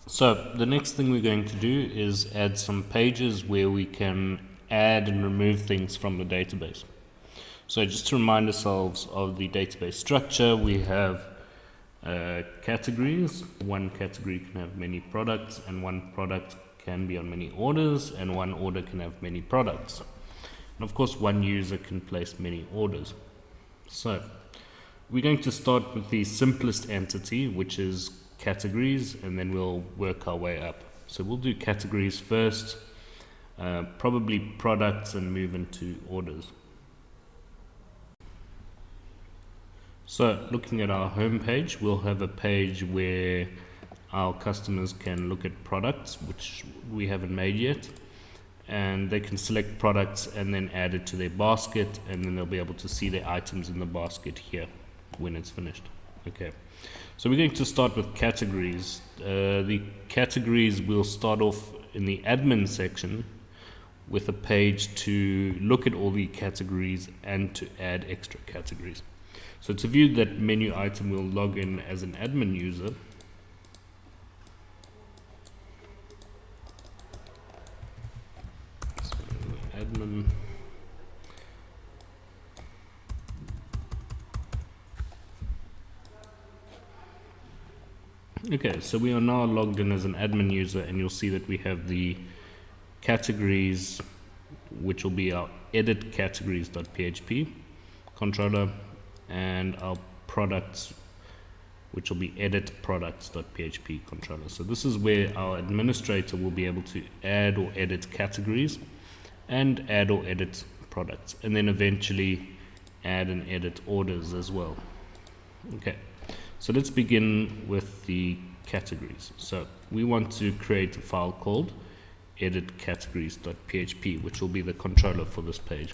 So the next thing we're going to do is add some pages where we can add and remove things from the database. So just to remind ourselves of the database structure, we have categories. One category can have many products, and one product can be on many orders, and one order can have many products. And of course, one user can place many orders. So we're going to start with the simplest entity, which is categories, and then we'll work our way up. So we'll do categories first, probably products, and move into orders. So looking at our home page, we'll have a page where our customers can look at products, which we haven't made yet, and they can select products and then add it to their basket, and then they'll be able to see the items in the basket here when it's finished. Okay, so we're going to start with categories. The categories will start off in the admin section with a page to look at all the categories and to add extra categories. So to view that menu item, we'll log in as an admin user. So admin. Okay, so we are now logged in as an admin user, and you'll see that we have the categories, which will be our edit categories.php controller, and our products, which will be edit products.php controller. So this is where our administrator will be able to add or edit categories and add or edit products, and then eventually add and edit orders as well. Okay, so let's begin with the categories. So we want to create a file called edit categories.php, which will be the controller for this page.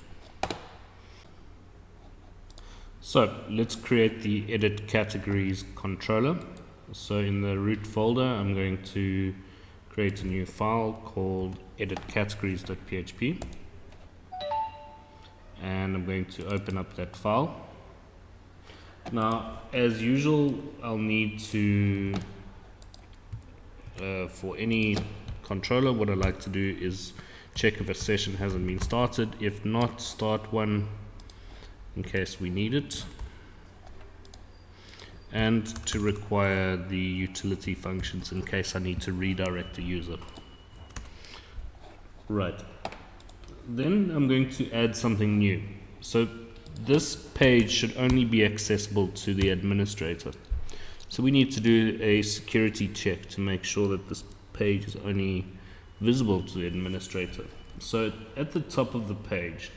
So let's create the edit categories controller. So in the root folder, I'm going to create a new file called edit categories.php, and I'm going to open up that file. Now, as usual, I'll need to, for any controller, what I like to do is check if a session hasn't been started. If not, start one in case we need it, and to require the utility functions in case I need to redirect a user. Right, then I'm going to add something new. So this page should only be accessible to the administrator. So we need to do a security check to make sure that this page is only visible to the administrator. So at the top of the page,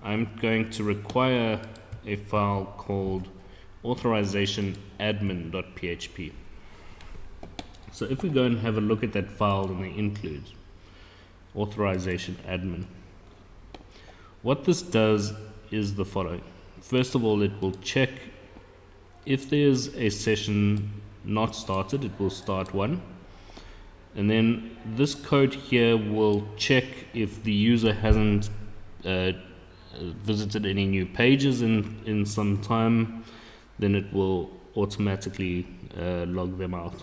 I'm going to require a file called authorizationadmin.php. So if we go and have a look at that file in the includes, authorizationadmin, what this does is the following. First of all, it will check if there's a session not started, it will start one. And then this code here will check if the user hasn't visited any new pages in some time, then it will automatically log them out.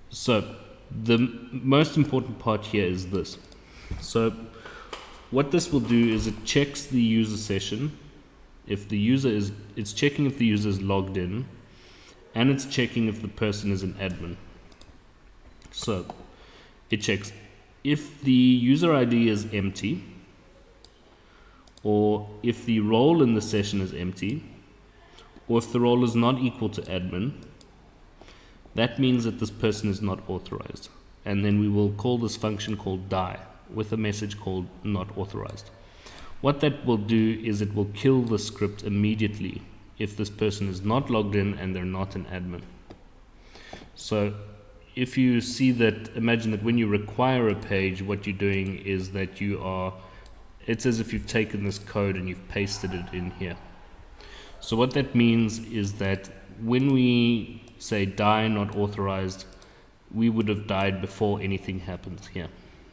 So the most important part here is this. So what this will do is it checks the user session. If the user is, it's checking if the user is logged in, and it's checking if the person is an admin. So it checks if the user ID is empty, or if the role in the session is empty, or if the role is not equal to admin. That means that this person is not authorized, and then we will call this function called die with a message called not authorized. What that will do is it will kill the script immediately if this person is not logged in and they're not an admin. So if you see that, imagine that when you require a page, what you're doing is that it's as if you've taken this code and you've pasted it in here. So what that means is that when we say die not authorized, we would have died before anything happens here.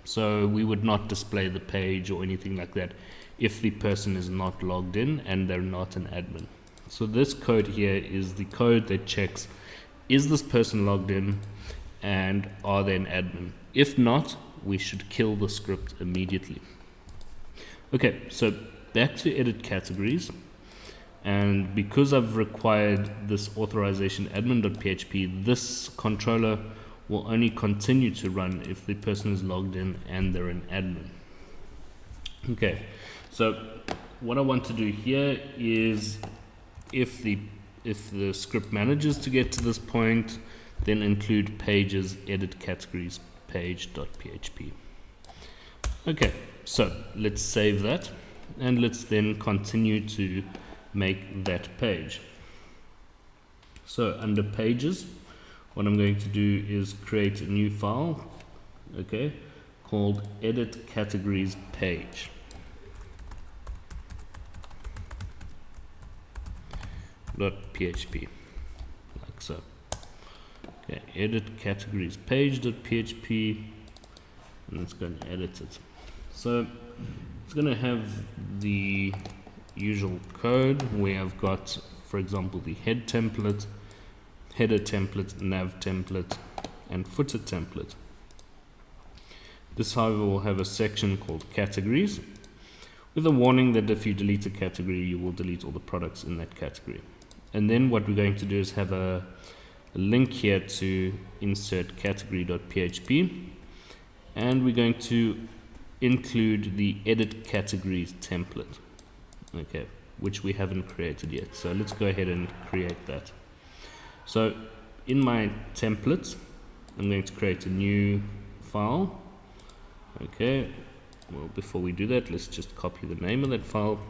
So we would not display the page or anything like that if the person is not logged in and they're not an admin. So this code here is the code that checks is this person logged in and are they an admin? If not, we should kill the script immediately. Okay, so back to edit categories. And because I've required this authorization admin.php, this controller will only continue to run if the person is logged in and they're an admin. Okay, so what I want to do here is if the script manages to get to this point, then include pages edit categories page.php. Okay, so let's save that and let's then continue to make that page. So under pages, what I'm going to do is create a new file, okay, called edit categories page. .php, like so. Okay, edit categories page.php, and it's going to edit it. So it's going to have the usual code where I've got, for example, the head template, header template, nav template, and footer template. This, however, will have a section called categories with a warning that if you delete a category, you will delete all the products in that category. And then what we're going to do is have a link here to insert category.php, and we're going to include the edit categories template, okay, which we haven't created yet. So let's go ahead and create that. So in my templates, I'm going to create a new file. Okay, well, before we do that, let's just copy the name of that file.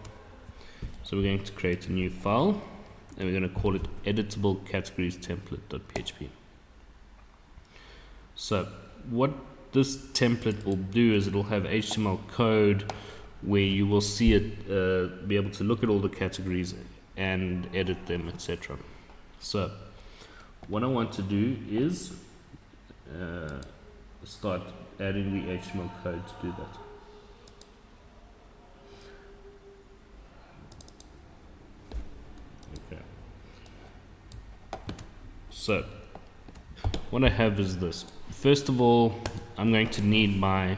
So we're going to create a new file, and we're going to call it editable categories template.php. So what this template will do is it will have HTML code where you will see it, be able to look at all the categories and edit them, etc. So what I want to do is start adding the HTML code to do that. Okay. So what I have is this. First of all, I'm going to need my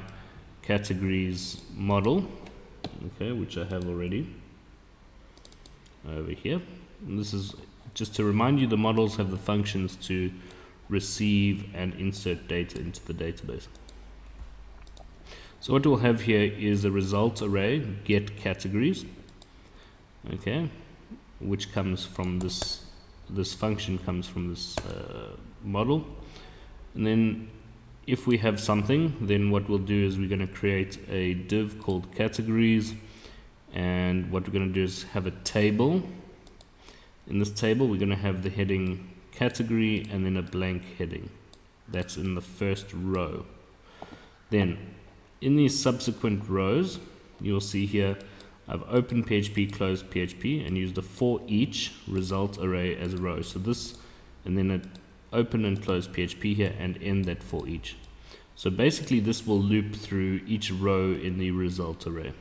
categories model, okay, which I have already over here. And this is just to remind you, the models have the functions to receive and insert data into the database. So what we'll have here is a result array get categories, okay, which comes from this function comes from this model. And then if we have something, then what we'll do is we're going to create a div called categories, and what we're going to do is have a table. In this table we're going to have the heading category and then a blank heading. That's in the first row. Then in these subsequent rows, you'll see here I've opened PHP, closed PHP, and used a for each result array as a row. So this, and then an open and close PHP here, and end that for each. So basically this will loop through each row in the result array.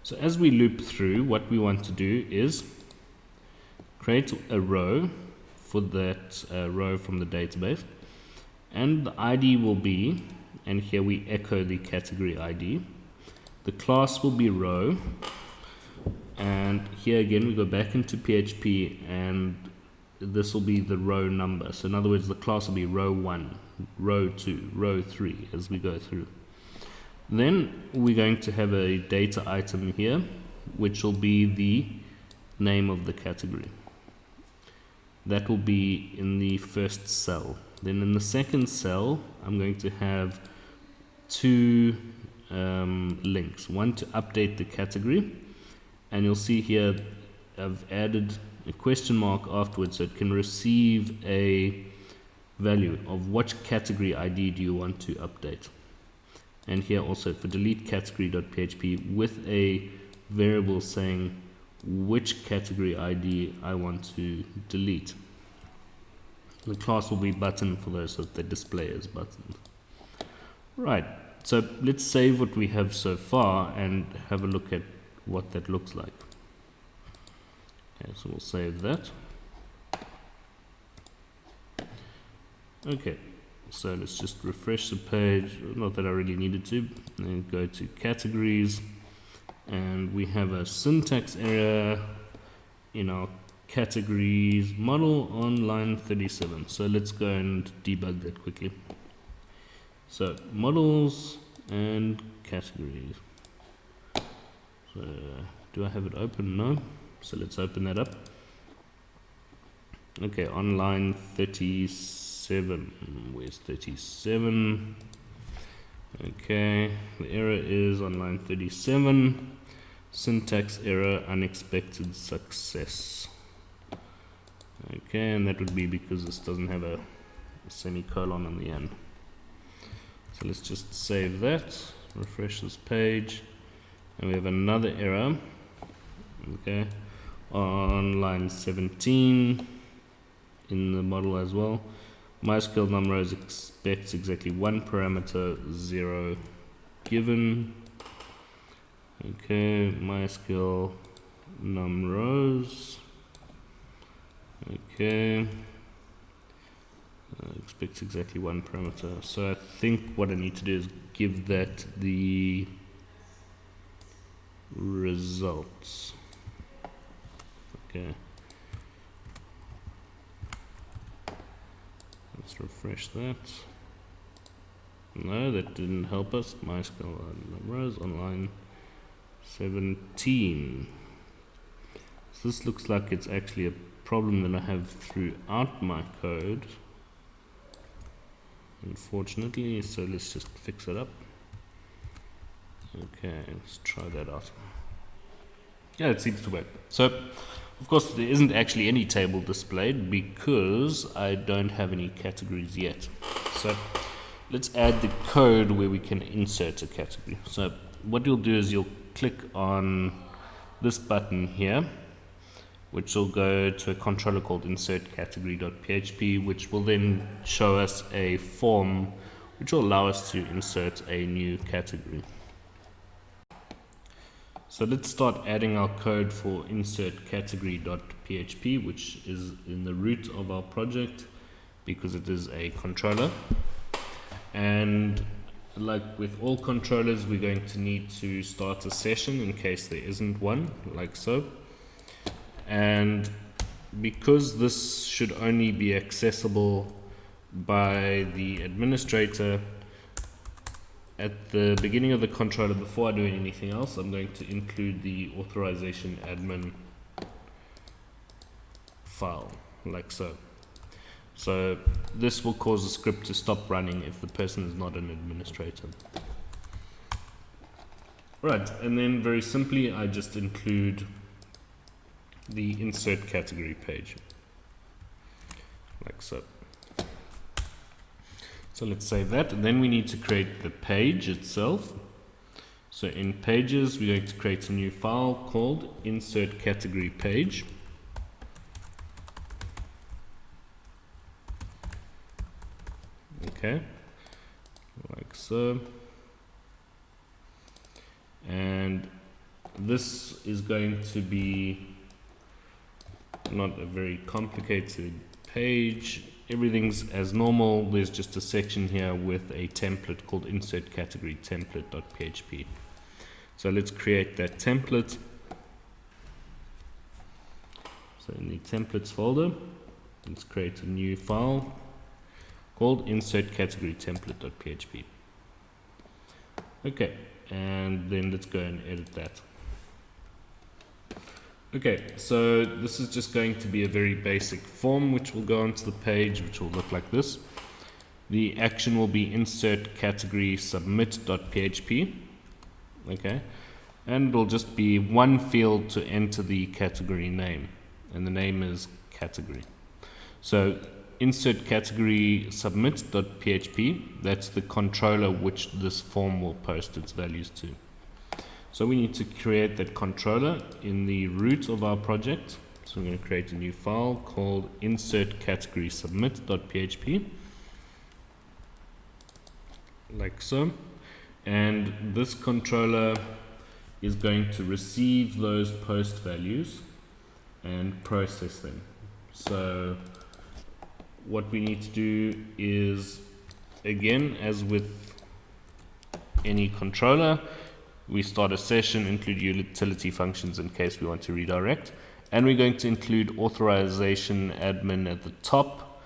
So as we loop through, what we want to do is create a row for that row from the database, and the ID will be, and here we echo the category ID. The class will be row, and here again we go back into PHP, and this will be the row number. So in other words, the class will be row 1, row 2, row 3 as we go through. Then we're going to have a data item here, which will be the name of the category. That will be in the first cell. Then in the second cell, I'm going to have two links. One to update the category, and you'll see here I've added a question mark afterwards so it can receive a value of which category ID do you want to update. And here also for delete category.php with a variable saying which category ID I want to delete. The class will be button for those that they display as buttons. Right, so let's save what we have so far and have a look at what that looks like. Okay, so we'll save that. Okay, so let's just refresh the page, not that I really needed to, then go to categories, and we have a syntax error in our categories model on line 37. So let's go and debug that quickly. So models and categories. So do I have it open? No. So let's open that up. Okay, on line 37. Where's 37? Okay, the error is on line 37. Syntax error, unexpected success. Okay, and that would be because this doesn't have a semicolon on the end. So let's just save that, refresh this page, and we have another error. Okay, on line 17 in the model as well. MySQL numRows expects exactly one parameter, 0 given. Okay, MySQL numRows. Okay, expects exactly one parameter. So I think what I need to do is give that the results. Okay. Let's refresh that. No, that didn't help us. MySQL numRows on line 17. So this looks like it's actually a problem that I have throughout my code, unfortunately, so let's just fix it up. Okay, let's try that out. Yeah, it seems to work. So, of course, there isn't actually any table displayed because I don't have any categories yet. So, let's add the code where we can insert a category. So, what you'll do is you'll click on this button here, which will go to a controller called insertCategory.php, which will then show us a form which will allow us to insert a new category. So let's start adding our code for insertCategory.php, which is in the root of our project because it is a controller. And like with all controllers, we're going to need to start a session in case there isn't one, like so. And because this should only be accessible by the administrator, at the beginning of the controller, before I do anything else, I'm going to include the authorization admin file, like so. So this will cause the script to stop running if the person is not an administrator. Right, and then very simply, I just include the insert category page, like so. So let's save that, and then we need to create the page itself. So in pages, we're going to create a new file called insert category page. Okay, like so. And this is going to be not a very complicated page. Everything's as normal. There's just a section here with a template called insert category template.php. So let's create that template. So in the templates folder, let's create a new file called insert category template.php. Okay, and then let's go and edit that. Okay, so this is just going to be a very basic form which will go onto the page, which will look like this. The action will be insert category submit.php. Okay, and it'll just be one field to enter the category name, and the name is category. So insert category submit.php, that's the controller which this form will post its values to. So we need to create that controller in the root of our project. So I'm going to create a new file called insert category submit.php, like so. And this controller is going to receive those post values and process them. So what we need to do is, again, as with any controller, we start a session, include utility functions in case we want to redirect, and we're going to include authorization admin at the top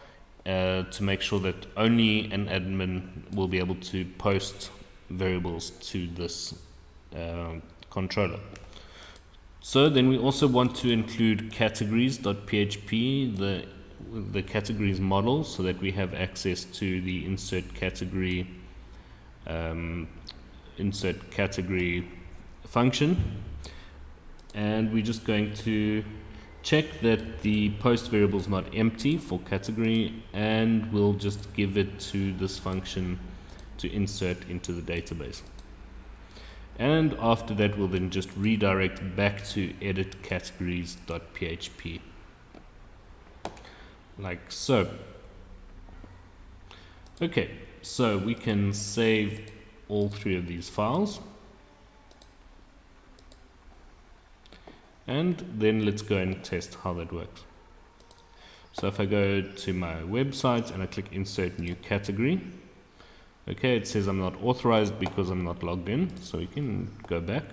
to make sure that only an admin will be able to post variables to this controller. So then we also want to include categories.php, the categories model, so that we have access to the insert category function. And we're just going to check that the post variable is not empty for category, and we'll just give it to this function to insert into the database. And after that, we'll then just redirect back to edit categories.php, like so. Okay, so we can save all three of these files. And then let's go and test how that works. So if I go to my website and I click insert new category, okay, it says I'm not authorized because I'm not logged in, so we can go back.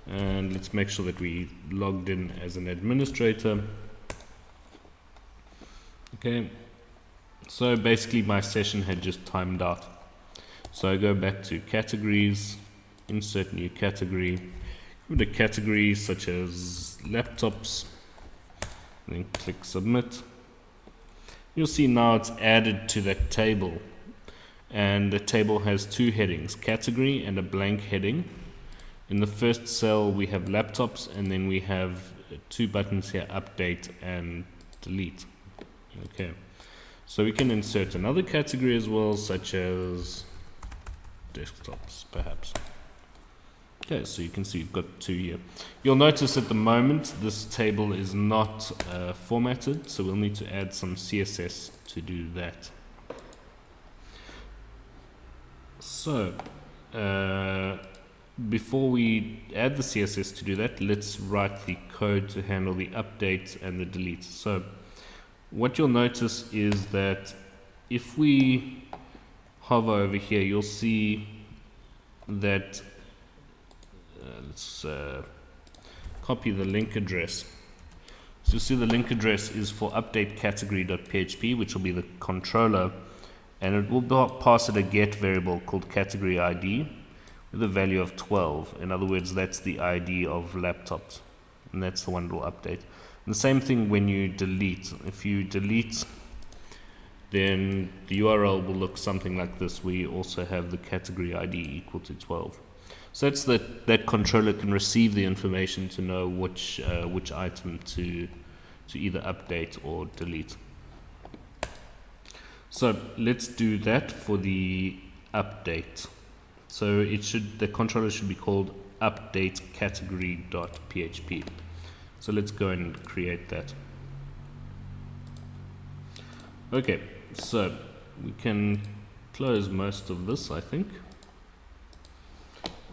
And let's make sure that we logged in as an administrator. Okay, so basically my session had just timed out. So I go back to categories, insert new category, give it a category such as laptops, and then click submit. You'll see now it's added to that table, and the table has two headings, category and a blank heading. In the first cell we have laptops, and then we have two buttons here, update and delete. Okay, so we can insert another category as well, such as desktops perhaps. Okay, so you can see you've got two here. You'll notice at the moment this table is not formatted, so we'll need to add some CSS to do that. So before we add the CSS to do that, let's write the code to handle the update and the delete. So what you'll notice is that if we hover over here, you'll see that let's copy the link address. So you'll see the link address is for update category.php, which will be the controller, and it will pass it a get variable called category ID with a value of 12. In other words, that's the ID of laptops, and that's the one it will update. And the same thing when you delete. If you delete, then the URL will look something like this, where you also have the category ID equal to 12. So that's that controller can receive the information to know which item to either update or delete. So let's do that for the update. So the controller should be called update category.php. So let's go and create that. Okay, so we can close most of this, I think.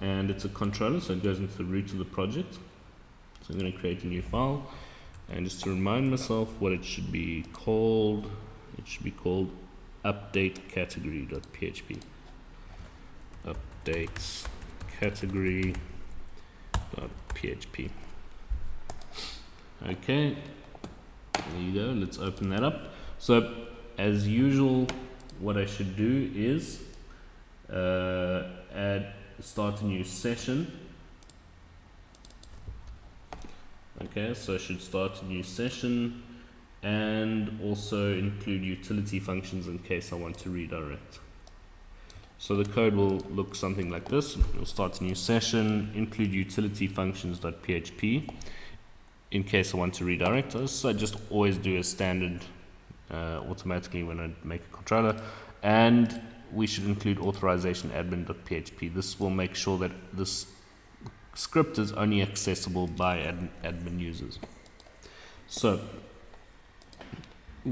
And it's a controller, so it goes into the root of the project. So I'm going to create a new file, and just to remind myself what it should be called, it should be called update category.php. Updates category.php. Okay, there you go. Let's open that up. So as usual, what I should do is start a new session. Okay, so I should start a new session and also include utility functions in case I want to redirect. So the code will look something like this. We'll start a new session, include utility functions.php in case I want to redirect us. I just always do a standard automatically when I make a controller, and we should include authorization admin.php. This will make sure that this script is only accessible by admin users. So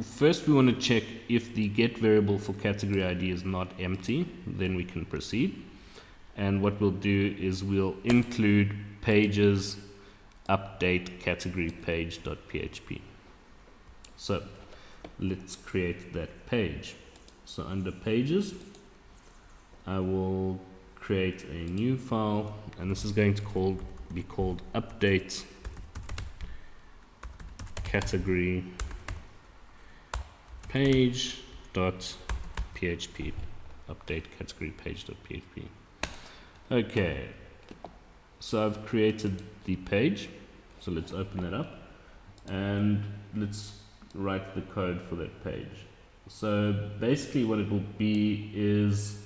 first we want to check if the get variable for category ID is not empty, then we can proceed. And what we'll do is we'll include pages update category page.php. So let's create that page. So under pages, I will create a new file, and this is going to be called update category page.php. Update category page.php. Okay, so I've created the page, so let's open that up and let's write the code for that page. So basically what it will be is,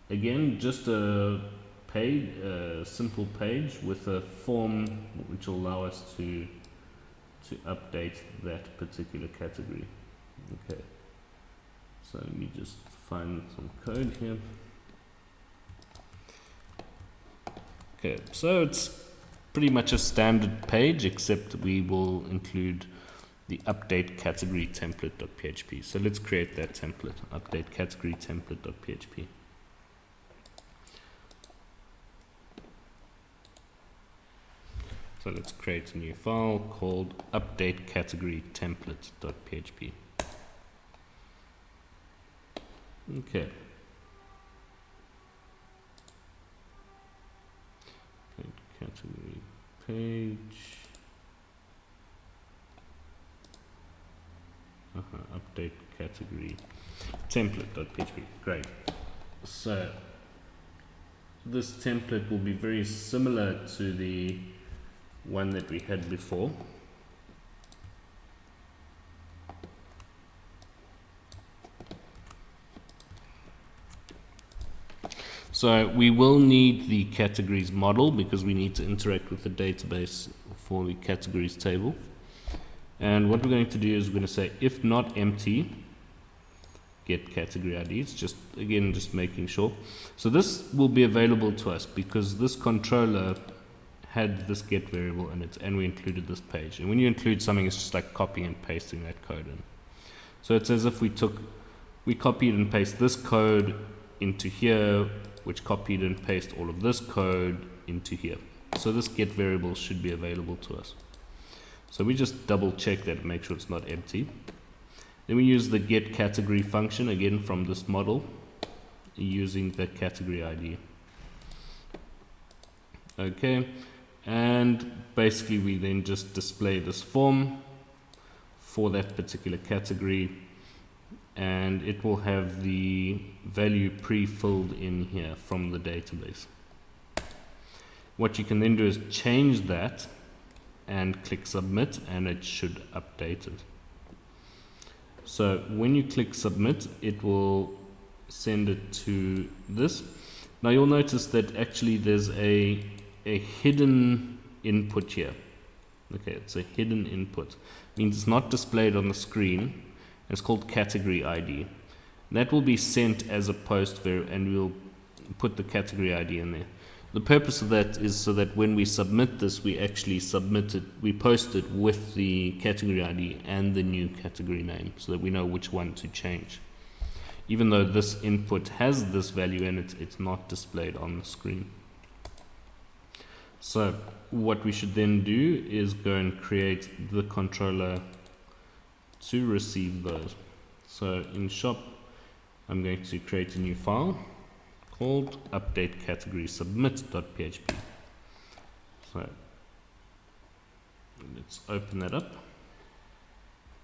again, just a page, a simple page with a form which will allow us to update that particular category. Okay, so let me just find some code here. Okay, so it's pretty much a standard page, except we will include the update category template.php. So let's create that template, update category template.php. So let's create a new file called update category template.php. Okay. Category page. Update category template.php. Great. So this template will be very similar to the one that we had before. So we will need the categories model because we need to interact with the database for the categories table. And what we're going to do is we're going to say if not empty, get category IDs, just making sure. So this will be available to us because this controller had this get variable in it, and we included this page. And when you include something, it's just like copying and pasting that code in. So it's as if we copied and pasted this code into here, which copied and pasted all of this code into here. So this get variable should be available to us. So we just double check that, make sure it's not empty. Then we use the get category function again from this model using the category ID. Okay, and basically we then just display this form for that particular category, and it will have the value pre-filled in here from the database. What you can then do is change that and click submit, and it should update it. So when you click submit, it will send it to this. Now you'll notice that actually there's a hidden input here. Okay, it's a hidden input. Means it's not displayed on the screen. It's called category ID. That will be sent as a post variable, and we'll put the category ID in there. The purpose of that is so that when we submit this, we actually submit it, we post it with the category ID and the new category name, so that we know which one to change. Even though this input has this value in it, it's not displayed on the screen. So what we should then do is go and create the controller to receive those. So in shop, I'm going to create a new file called update category submit.php. So let's open that up.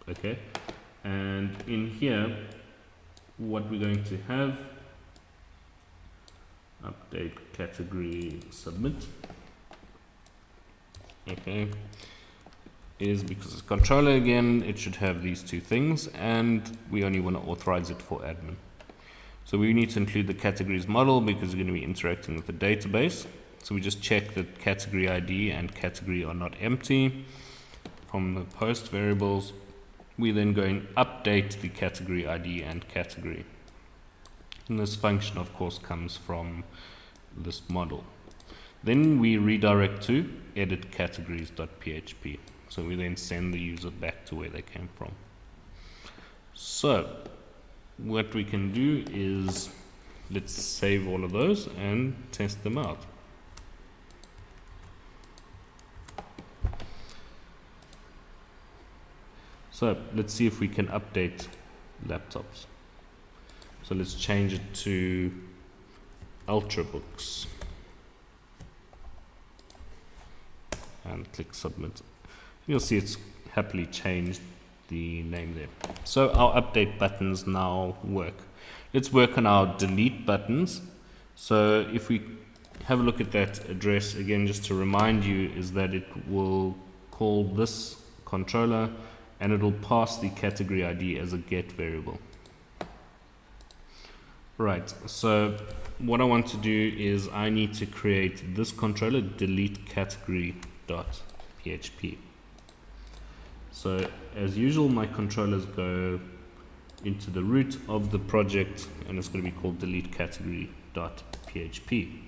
Okay, and in here, what we're going to have, update category submit. Okay, is because it's controller again, it should have these two things, and we only want to authorize it for admin. So we need to include the categories model because we're going to be interacting with the database. So we just check that category ID and category are not empty from the post variables. We then go and update the category ID and category. And this function, of course, comes from this model. Then we redirect to edit categories.php. So we then send the user back to where they came from. So what we can do is let's save all of those and test them out. So let's see if we can update laptops. So let's change it to Ultrabooks and click submit. You'll see it's happily changed the name there. So our update buttons now work. Let's work on our delete buttons. So if we have a look at that address again, just to remind you, is that it will call this controller and it will pass the category ID as a get variable. Right, so what I want to do is I need to create this controller, delete category.php. So as usual, my controllers go into the root of the project and it's going to be called delete category.php.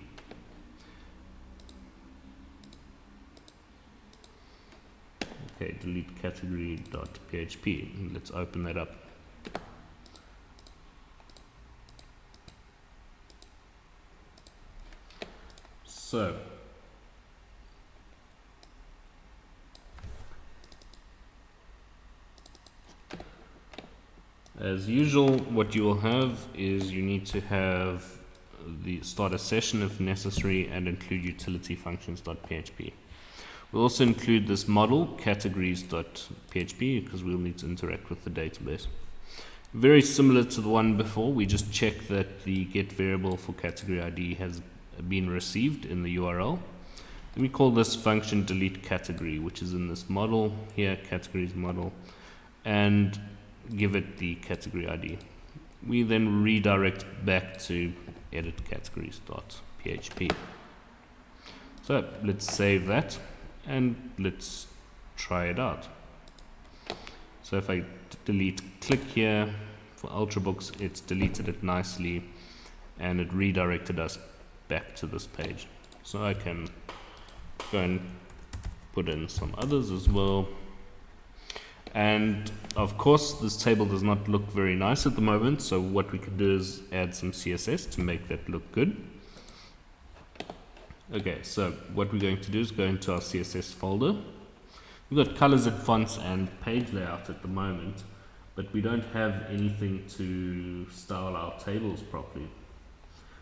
Okay, delete category.php. Let's open that up. So as usual, what you will have is you need to have the start a session if necessary and include utility functions.php. We'll also include this model categories.php because we'll need to interact with the database. Very similar to the one before, we just check that the get variable for category ID has been received in the URL. Then we call this function delete category, which is in this model here, categories model, and give it the category ID. We then redirect back to edit categories.php. So let's save that and let's try it out. So if I delete click here for Ultrabooks, it's deleted it nicely and it redirected us back to this page. So I can go and put in some others as well. And of course this table does not look very nice at the moment, so what we could do is add some CSS to make that look good. Okay, so what we're going to do is go into our CSS folder. We've got colors and fonts and page layout at the moment, but we don't have anything to style our tables properly.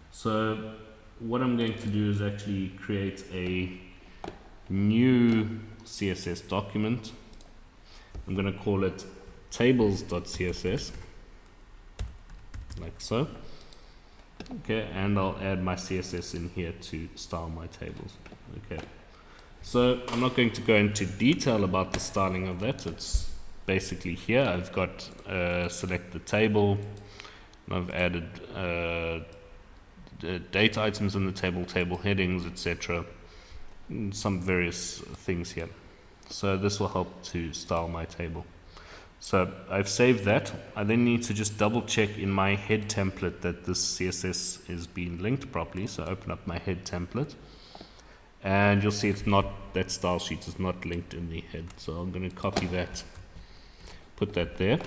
So what I'm going to do is actually create a new CSS document. I'm going to call it tables.css, like so. Okay, and I'll add my CSS in here to style my tables. Okay, so I'm not going to go into detail about the styling of that. It's basically here. I've got select the table, and I've added date items in the table, table headings, etc. Some various things here. So this will help to style my table. So I've saved that. I then need to just double check in my head template that this CSS is being linked properly. So open up my head template and you'll see it's not, that style sheet is not linked in the head. So I'm going to copy that, put that there,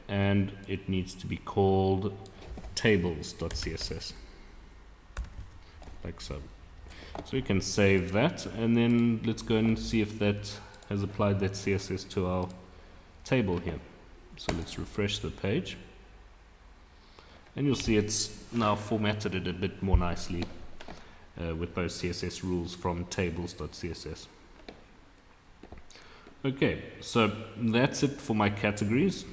and it needs to be called tables.css, like so. So we can save that and then let's go and see if that has applied that CSS to our table here. So let's refresh the page and you'll see it's now formatted it a bit more nicely with those CSS rules from tables.css. Okay, so that's it for my categories.